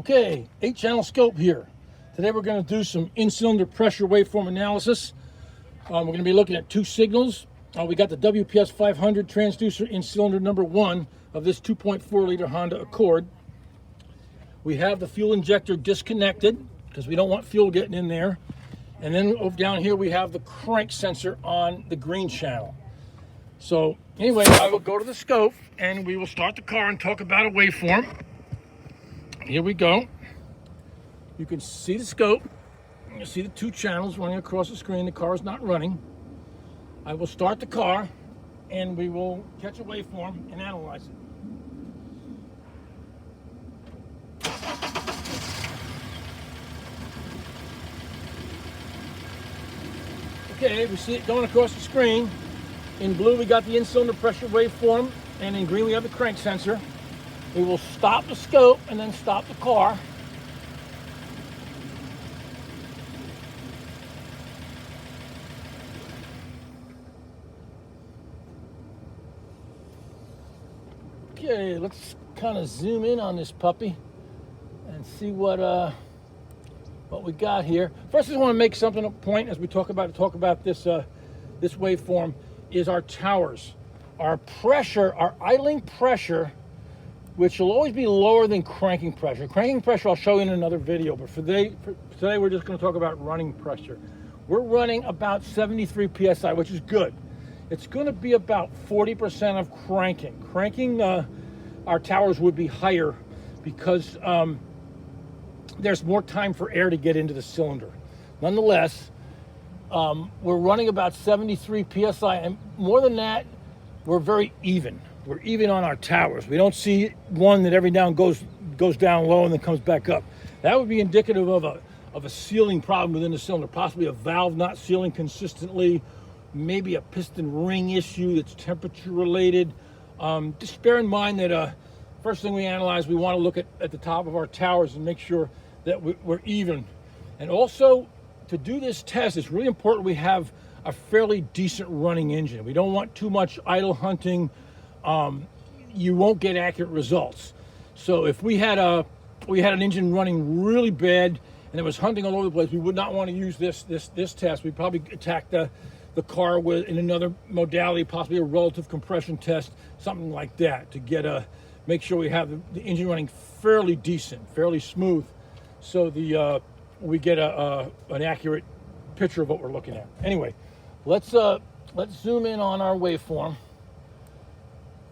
Okay, 8-channel scope here. Today we're going to do some in-cylinder pressure waveform analysis. We're going to be looking at two signals. We got the WPS 500 transducer in cylinder number 1 of this 2.4 liter Honda Accord. We have the fuel injector disconnected because we don't want fuel getting in there. And then over down here we have the crank sensor on the green channel. So anyway, I will go to the scope and we will start the car and talk about a waveform. Here we go. You can see the scope. You see the two channels running across the screen. The car is not running. I will start the car and we will catch a waveform and analyze it. Okay, we see it going across the screen. In blue we got the in-cylinder pressure waveform, and in green we have the crank sensor. We will stop the scope and then stop the car. Okay, let's kind of zoom in on this puppy and see what we got here. First, I just want to make something a point as we talk about this this waveform is our towers. Our pressure, our idling pressure, which will always be lower than cranking pressure. Cranking pressure I'll show you in another video, but for today we're just going to talk about running pressure. We're running about 73 psi, which is good. It's going to be about 40% of cranking. Cranking, our towers would be higher because there's more time for air to get into the cylinder. Nonetheless, we're running about 73 psi, and more than that, we're very even. We're even on our towers. We don't see one that every now and goes down low and then comes back up. That would be indicative of a sealing problem within the cylinder, possibly a valve not sealing consistently, maybe a piston ring issue that's temperature related. Just bear in mind that first thing we analyze, we want to look at the top of our towers and make sure that we're even. And also, to do this test, it's really important we have a fairly decent running engine. We don't want too much idle hunting. You won't get accurate results. So if we had an engine running really bad and it was hunting all over the place, we would not want to use this test. We'd probably attack the car in another modality, possibly a relative compression test, something like that, to make sure we have the engine running fairly decent, fairly smooth, so we get an accurate picture of what we're looking at. Anyway, let's zoom in on our waveform.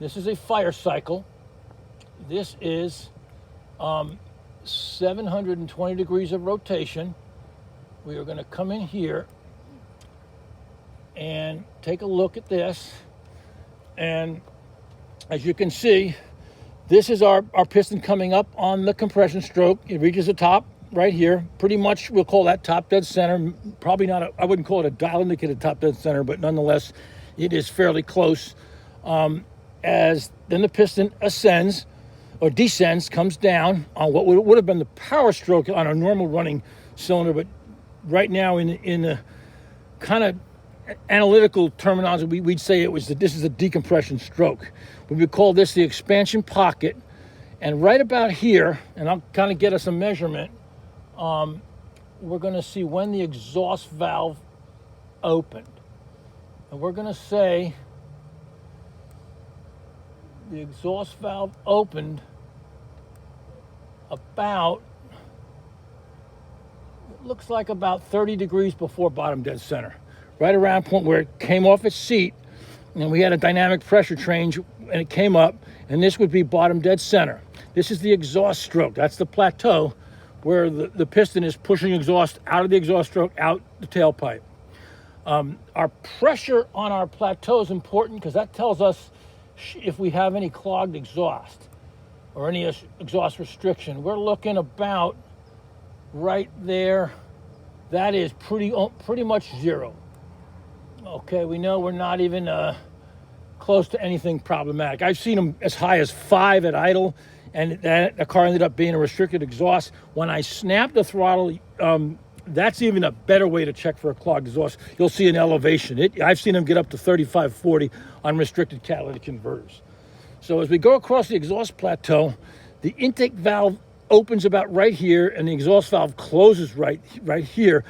This is a fire cycle. This is 720 degrees of rotation. We are going to come in here and take a look at this. And as you can see, this is our piston coming up on the compression stroke. It reaches the top right here. Pretty much we'll call that top dead center. Probably not I wouldn't call it a dial indicated top dead center, but nonetheless, it is fairly close. As then the piston ascends or descends, comes down on what would have been the power stroke on a normal running cylinder, but right now in the kind of analytical terminology, we'd say this is a decompression stroke. We would call this the expansion pocket. And right about here, and I'll kind of get us a measurement, we're going to see when the exhaust valve opened. And we're going to say the exhaust valve opened about, it looks like about 30 degrees before bottom dead center. Right around the point where it came off its seat, and we had a dynamic pressure change, and it came up, and this would be bottom dead center. This is the exhaust stroke. That's the plateau where the piston is pushing exhaust out of the exhaust stroke, out the tailpipe. Our pressure on our plateau is important because that tells us if we have any clogged exhaust or any exhaust restriction. We're looking about right there. That is pretty much zero. Okay, we know we're not even close to anything problematic. I've seen them as high as 5 at idle, and the car ended up being a restricted exhaust. When I snapped the throttle, that's even a better way to check for a clogged exhaust. You'll see an elevation. I've seen them get up to 35, 40 on restricted catalytic converters. So as we go across the exhaust plateau, the intake valve opens about right here and the exhaust valve closes right here.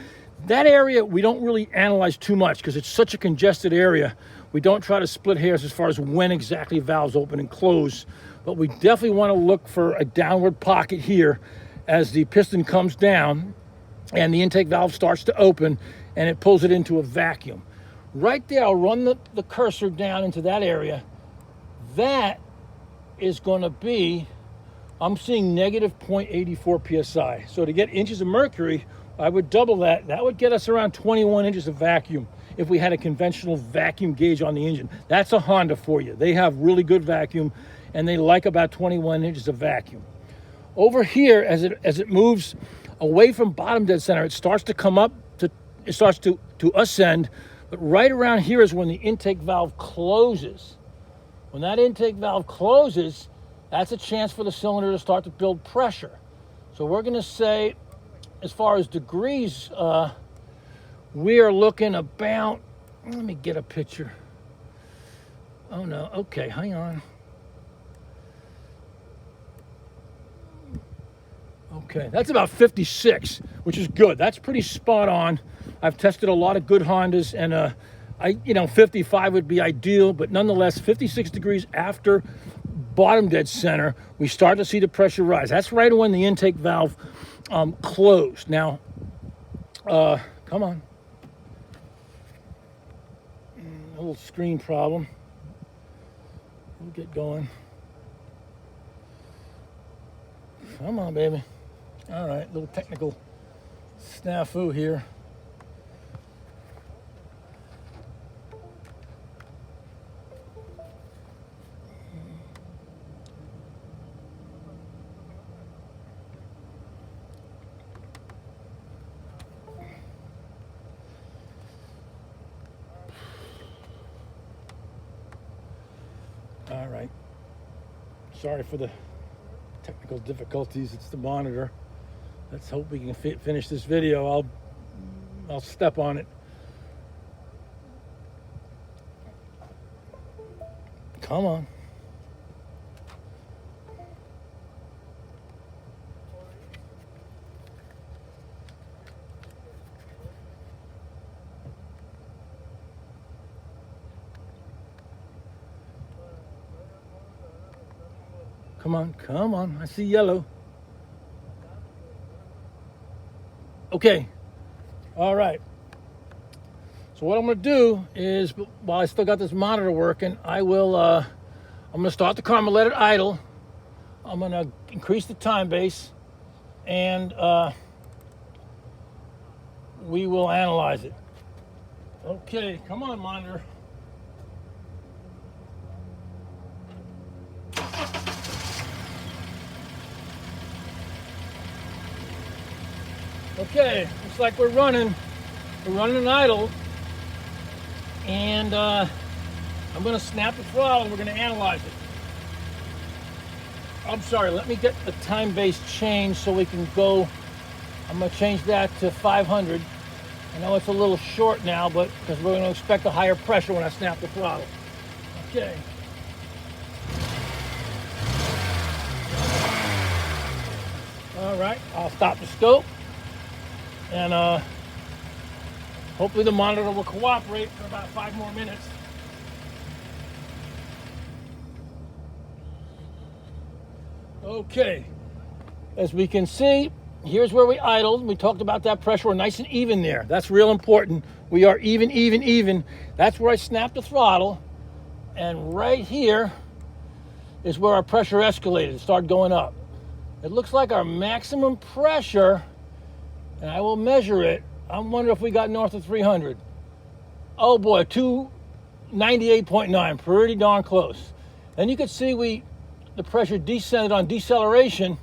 That area we don't really analyze too much because it's such a congested area. We don't try to split hairs as far as when exactly valves open and close, but we definitely want to look for a downward pocket here as the piston comes down and the intake valve starts to open and it pulls it into a vacuum. Right there, I'll run the cursor down into that area. That is going to be, I'm seeing negative 0.84 psi. So to get inches of mercury, I would double that. That would get us around 21 inches of vacuum if we had a conventional vacuum gauge on the engine. That's a Honda for you. They have really good vacuum, and they like about 21 inches of vacuum. Over here, as it moves away from bottom dead center, it starts to come up, it starts to ascend, but right around here is when the intake valve closes. When that intake valve closes, that's a chance for the cylinder to start to build pressure. So we're going to say, as far as degrees, we are looking about, let me get a picture. Oh no, okay, hang on. Okay, that's about 56, which is good. That's pretty spot on. I've tested a lot of good Hondas, and 55 would be ideal, but nonetheless, 56 degrees after bottom dead center, we start to see the pressure rise. That's right when the intake valve closed. Now, come on. A little screen problem. We'll get going. Come on, baby. All right, little technical snafu here. All right. Sorry for the technical difficulties. It's the monitor. Let's hope we can finish this video. I'll step on it. Come on. Come on, come on. I see yellow. Okay. All right. So what I'm going to do is, while I still got this monitor working, I'm going to start the car. I'm going to let it idle. I'm going to increase the time base, and we will analyze it. Okay, come on, monitor. Okay, looks like we're running an idle, and I'm going to snap the throttle and we're going to analyze it. I'm sorry, let me get the time base changed so we can go. I'm going to change that to 500. I know it's a little short now, but because we're going to expect a higher pressure when I snap the throttle. Okay. All right, I'll stop the scope. And hopefully the monitor will cooperate for about 5 more minutes. Okay, as we can see, here's where we idled. We talked about that pressure. We're nice and even there. That's real important. We are even. That's where I snapped the throttle. And right here is where our pressure escalated. It started going up. It looks like our maximum pressure, and I will measure it. I'm wondering if we got north of 300. Oh boy, 298.9, pretty darn close. And you can see the pressure descended on deceleration.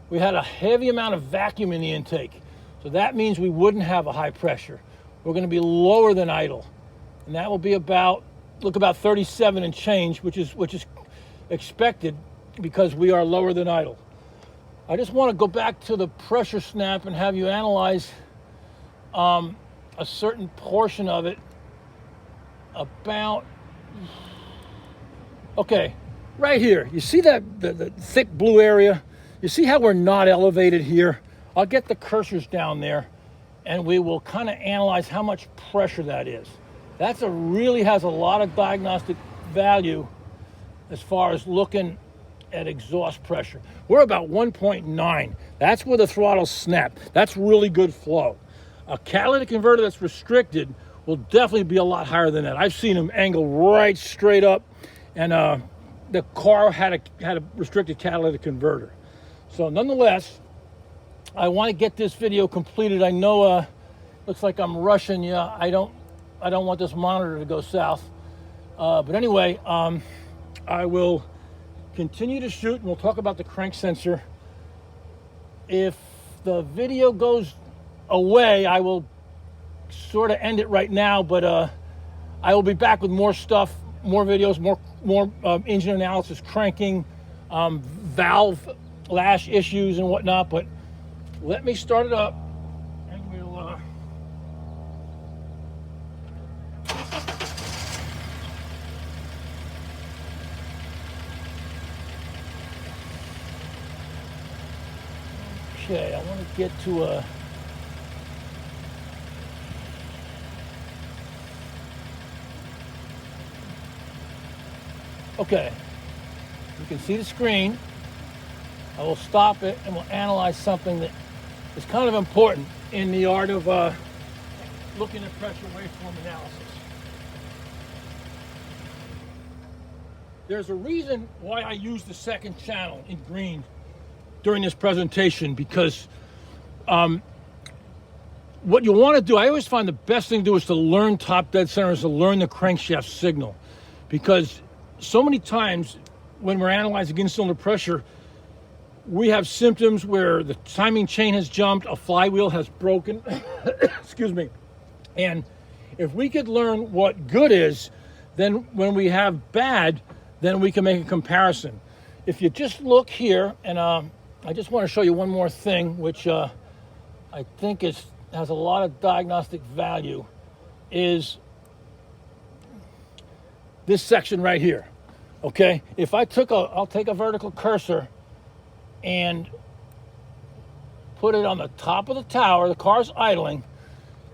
We had a heavy amount of vacuum in the intake. So that means we wouldn't have a high pressure. We're going to be lower than idle. And that will be about 37 and change, which is expected because we are lower than idle. I just want to go back to the pressure snap and have you analyze a certain portion of it. Okay, right here. You see that the thick blue area? You see how we're not elevated here? I'll get the cursors down there and we will kind of analyze how much pressure that is. That's really has a lot of diagnostic value as far as looking at exhaust pressure. We're about 1.9. That's where the throttle snapped. That's really good flow. A catalytic converter that's restricted will definitely be a lot higher than that. I've seen them angle right straight up, and the car had a restricted catalytic converter. So nonetheless, I want to get this video completed. I know looks like I'm rushing you. I don't want this monitor to go south. But anyway, I will continue to shoot and we'll talk about the crank sensor. If the video goes away, I will sort of end it right now, but I will be back with more stuff, more videos, more engine analysis, cranking, valve lash issues and whatnot. But let me start it up and we'll okay, I want to get to a okay, you can see the screen. I will stop it and we'll analyze something that is kind of important in the art of looking at pressure waveform analysis. There's a reason why I use the second channel in green during this presentation, because what you want to do, I always find the best thing to do is to learn top dead center, is to learn the crankshaft signal, because so many times when we're analyzing in-cylinder pressure, we have symptoms where the timing chain has jumped, a flywheel has broken, excuse me. And if we could learn what good is, then when we have bad, then we can make a comparison. If you just look here, and I just want to show you one more thing, which I think has a lot of diagnostic value, is this section right here. Okay, if I'll take a vertical cursor and put it on the top of the tower, the car's idling,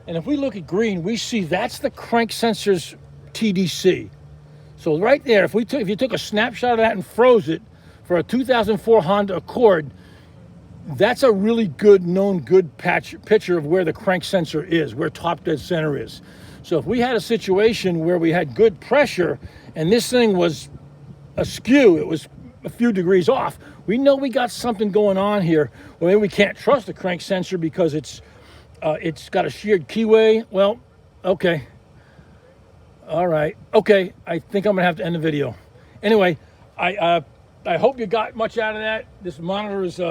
and if we look at green, we see that's the crank sensor's TDC. So right there, if you took a snapshot of that and froze it for a 2004 Honda Accord, that's a really good picture of where the crank sensor is, where top dead center is. So if we had a situation where we had good pressure and this thing was askew, it was a few degrees off, we know we got something going on here. Well, maybe we can't trust the crank sensor because it's got a sheared keyway. Well, okay. All right. Okay, I think I'm gonna have to end the video. Anyway, I hope you got much out of that. This monitor is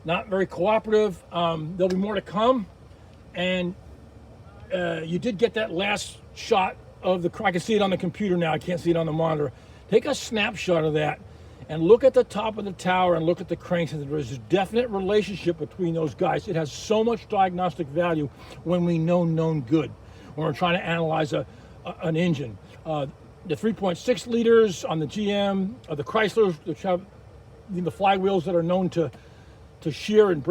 not very cooperative. There'll be more to come, and you did get that last shot of the. I can see it on the computer now. I can't see it on the monitor. Take a snapshot of that and look at the top of the tower and look at the crank sensor. There's a definite relationship between those guys. It has so much diagnostic value when we know known good, when we're trying to analyze an engine. The 3.6 liters on the GM, the Chrysler, which have the flywheels that are known to shear and break.